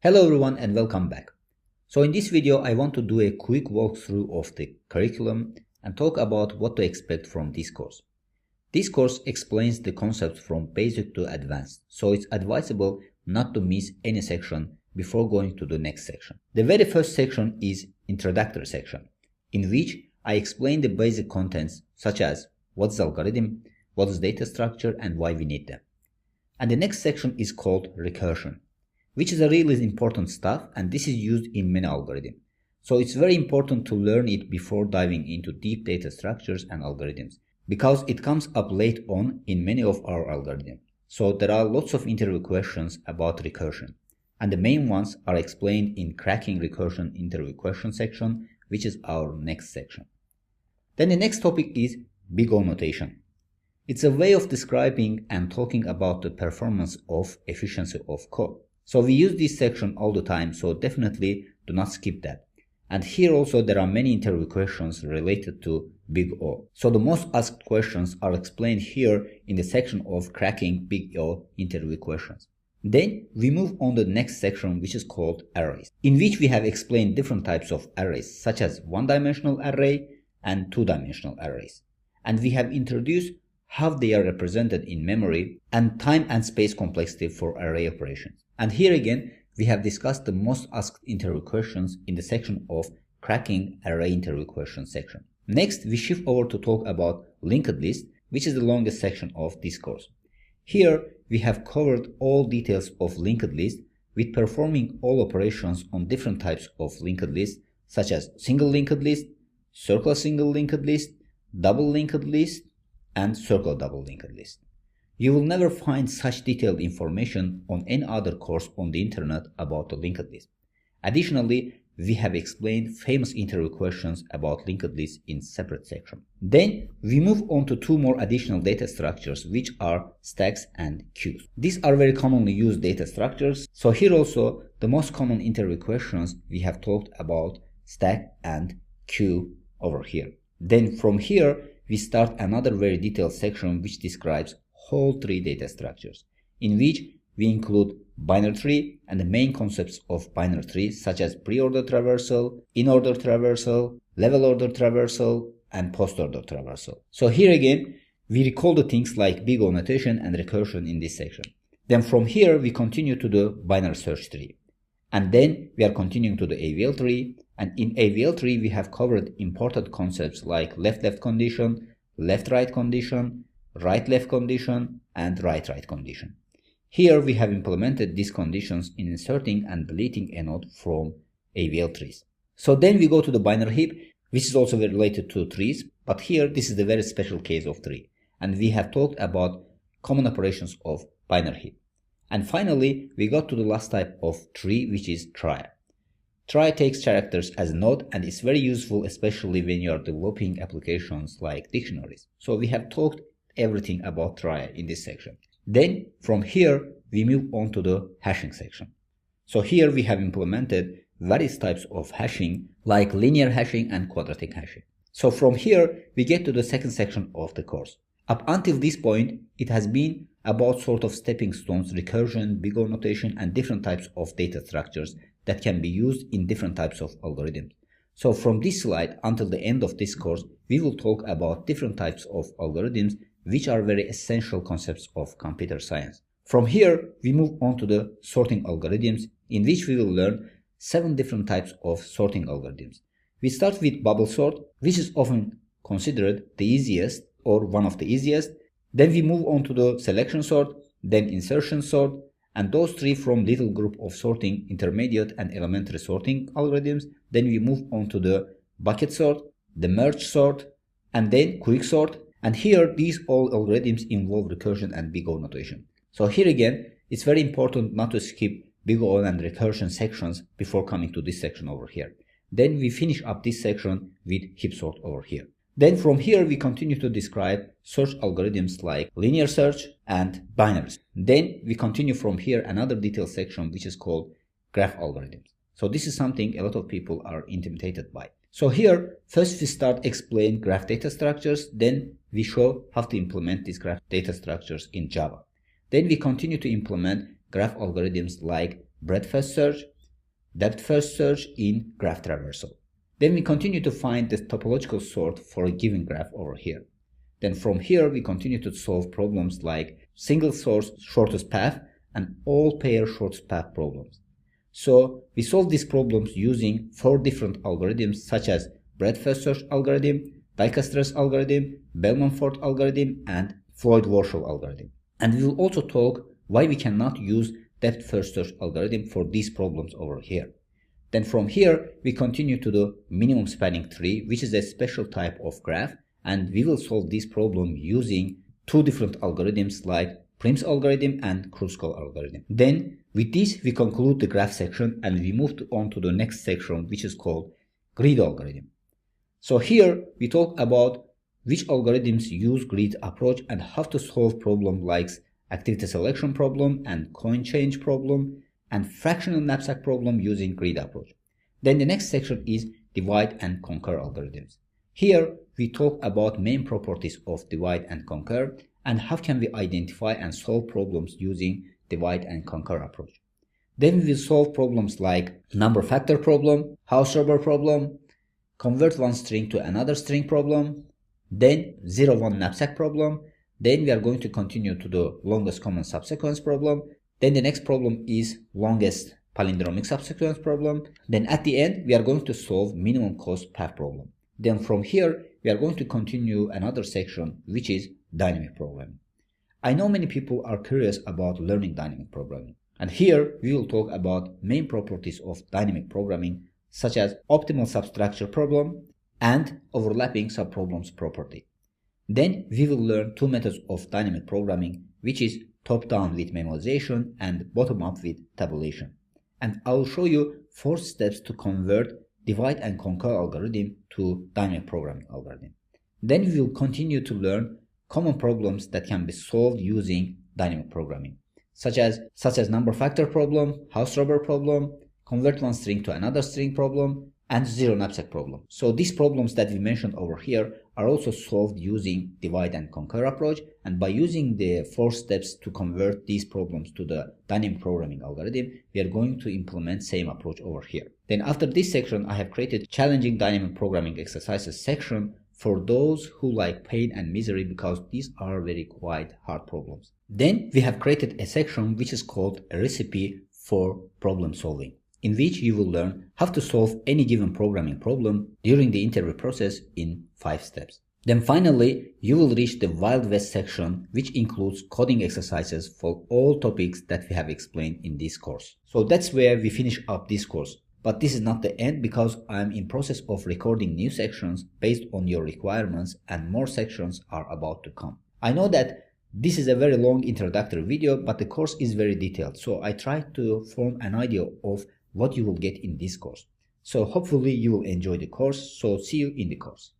Hello everyone and welcome back. So in this video I want to do a quick walkthrough of the curriculum and talk about what to expect from this course. This course explains the concepts from basic to advanced, so it's advisable not to miss any section before going to the next section. The very first section is introductory section, in which I explain the basic contents such as what is algorithm, what is data structure and why we need them. And the next section is called recursion, which is a really important stuff, and this is used in many algorithms. So it's very important to learn it before diving into deep data structures and algorithms, because it comes up late on in many of our algorithms. So there are lots of interview questions about recursion, and the main ones are explained in cracking recursion interview question section, which is our next section. Then the next topic is Big O notation. It's a way of describing and talking about the performance of efficiency of code. So we use this section all the time, so definitely do not skip that. And here also there are many interview questions related to Big O. So the most asked questions are explained here in the section of cracking Big O interview questions. Then we move on to the next section, which is called arrays, in which we have explained different types of arrays such as one-dimensional array and two-dimensional arrays. And we have introduced how they are represented in memory and time and space complexity for array operations. And here again, we have discussed the most asked interview questions in the section of cracking array interview questions section. Next, we shift over to talk about linked list, which is the longest section of this course. Here, we have covered all details of linked list with performing all operations on different types of linked list, such as single linked list, circle single linked list, double linked list, and circle double linked list. You will never find such detailed information on any other course on the internet about the linked list. Additionally, we have explained famous interview questions about linked list in separate section. Then we move on to two more additional data structures, which are stacks and queues. These are very commonly used data structures. So here also the most common interview questions we have talked about stack and queue over here. Then from here we start another very detailed section which describes whole tree data structures, in which we include binary tree and the main concepts of binary tree such as pre-order traversal, in-order traversal, level order traversal, and post-order traversal. So here again, we recall the things like Big O notation and recursion in this section. Then from here, we continue to the binary search tree. And then we are continuing to the AVL tree. And in AVL tree, we have covered important concepts like left-left condition, left-right condition, right-left condition, and right-right condition. Here we have implemented these conditions in inserting and deleting a node from AVL trees. So then we go to the binary heap, which is also related to trees, but here this is the very special case of tree. And we have talked about common operations of binary heap. And finally, we got to the last type of tree, which is trie. Trie takes characters as a node and is very useful, especially when you are developing applications like dictionaries. So we have talked everything about trie in this section. Then from here we move on to the hashing section. So here we have implemented various types of hashing like linear hashing and quadratic hashing. So from here we get to the second section of the course. Up until this point it has been about sort of stepping stones, recursion, Big O notation, and different types of data structures that can be used in different types of algorithms. So from this slide until the end of this course we will talk about different types of algorithms which are very essential concepts of computer science. From here, we move on to the sorting algorithms, in which we will learn 7 different types of sorting algorithms. We start with bubble sort, which is often considered the easiest or one of the easiest. Then we move on to the selection sort, then insertion sort, and those three from little group of sorting, intermediate and elementary sorting algorithms. Then we move on to the bucket sort, the merge sort, and then quick sort. And here, these all algorithms involve recursion and Big O notation. So here again, it's very important not to skip Big O and recursion sections before coming to this section over here. Then we finish up this section with heap sort over here. Then from here, we continue to describe search algorithms like linear search and binaries. Then we continue from here another detailed section which is called graph algorithms. So this is something a lot of people are intimidated by. So here, first we start explain graph data structures, then we show how to implement these graph data structures in Java. Then we continue to implement graph algorithms like breadth-first search, depth-first search in graph traversal. Then we continue to find the topological sort for a given graph over here. Then from here we continue to solve problems like single source shortest path and all pair shortest path problems. So we solve these problems using 4 different algorithms such as breadth-first search algorithm, Dijkstra's algorithm, Bellman-Ford algorithm, and Floyd-Warshall algorithm. And we will also talk why we cannot use depth-first search algorithm for these problems over here. Then from here, we continue to the minimum spanning tree, which is a special type of graph, and we will solve this problem using 2 different algorithms like Prim's algorithm and Kruskal algorithm. Then with this, we conclude the graph section and we move on to the next section, which is called grid algorithm. So here we talk about which algorithms use grid approach and how to solve problems like activity selection problem and coin change problem and fractional knapsack problem using grid approach. Then the next section is divide and conquer algorithms. Here we talk about main properties of divide and conquer and how can we identify and solve problems using divide and conquer approach. Then we will solve problems like number factor problem, Hausreber problem, convert one string to another string problem, then 0-1 knapsack problem. Then we are going to continue to the longest common subsequence problem. Then the next problem is longest palindromic subsequence problem. Then at the end, we are going to solve minimum cost path problem. Then from here, we are going to continue another section, which is dynamic programming. I know many people are curious about learning dynamic programming. And here, we will talk about main properties of dynamic programming, such as optimal substructure problem and overlapping subproblems property. Then we will learn 2 methods of dynamic programming, which is top-down with memoization and bottom-up with tabulation. And I will show you 4 steps to convert divide and conquer algorithm to dynamic programming algorithm. Then we will continue to learn common problems that can be solved using dynamic programming, such as number factor problem, Hausreber problem, convert one string to another string problem, and 0 knapsack problem. So these problems that we mentioned over here are also solved using divide and conquer approach, and by using the 4 steps to convert these problems to the dynamic programming algorithm, we are going to implement same approach over here. Then after this section, I have created challenging dynamic programming exercises section for those who like pain and misery, because these are very quite hard problems. Then we have created a section which is called a recipe for problem solving, in which you will learn how to solve any given programming problem during the interview process in 5 steps. Then finally, you will reach the Wild West section, which includes coding exercises for all topics that we have explained in this course. So that's where we finish up this course. But this is not the end, because I am in process of recording new sections based on your requirements, and more sections are about to come. I know that this is a very long introductory video, but the course is very detailed, so I tried to form an idea of what you will get in this course. So hopefully you will enjoy the course. So see you in the course.